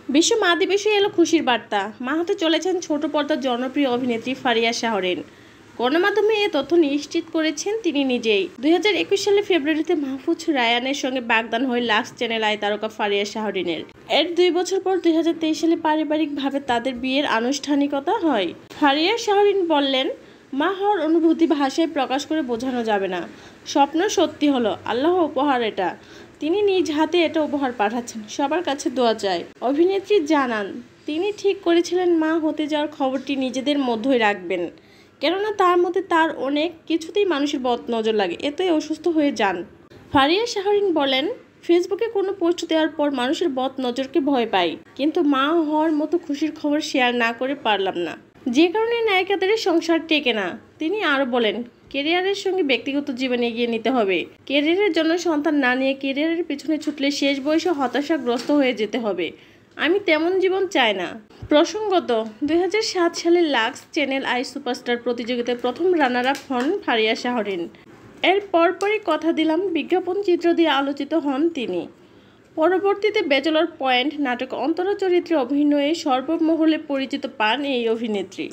বিশ্ব মা দিবসে এলো খুশির বার্তা। মা হতে চলেছেন ছোট পর্দার জনপ্রিয় অভিনেত্রী ফারিয়া শাহরিন। গণমাধ্যমে এ তথ্য নিশ্চিত করেছেন তিনি নিজেই। 2021 সালে ফেব্রুয়ারিতে মাহফুজ রায়ানের সঙ্গে বাগদান হয় লাক্স চ্যানেল আই তারকা ফারিয়া শাহরিনের। এর 2 বছর পর 2023 সালে পারিবারিকভাবে তাদের বিয়ের আনুষ্ঠানিকতা হয়। ফারিয়া শাহরিন বললেন, মা হওয়ার অনুভূতি ভাষায় প্রকাশ করে বোঝানো যাবে না। স্বপ্ন সত্যি হলো, আল্লাহ উপহার এটা। তিনি নিজ হাতে এটা উপহার পাঠাচ্ছেন, সবার কাছে দোয়া চায়। অভিনেত্রী জানান, তিনি ঠিক করেছিলেন মা হতে যাওয়ার খবরটি নিজেদের মধ্যেই রাখবেন, কেননা তার মতে তার অনেক কিছুতেই মানুষের বদনজর লাগে, এতই অসুস্থ হয়ে যান। ফারিয়া শাহরিন বলেন, ফেসবুকে কোনো পোস্ট দেওয়ার পর মানুষের বদনজরকে ভয় পাই, কিন্তু মা হওয়ার মতো খুশির খবর শেয়ার না করে পারলাম না, যে কারণে নায়িকাদের সংসার টেকে না। তিনি আরও বলেন, ক্যারিয়ারের সঙ্গে ব্যক্তিগত জীবন এগিয়ে নিতে হবে। ক্যারিয়ারের জন্য সন্তান না নিয়ে ক্যারিয়ারের পিছনে ছুটলে শেষ বয়সে হতাশাগ্রস্ত হয়ে যেতে হবে। আমি তেমন জীবন চাই না। প্রসঙ্গত, 2007 সালে লাক্স চ্যানেল আই সুপারস্টার প্রতিযোগিতায় প্রথম রানার আপ হন ফারিয়া শাহরিন। এর পরপরই কথা দিলাম বিজ্ঞাপন চিত্র দিয়ে আলোচিত হন তিনি। পরবর্তীতে ব্যাচেলর পয়েন্ট নাটক অন্তরা চরিত্রে অভিনয়ে সর্বমহলে পরিচিত পান এই অভিনেত্রী।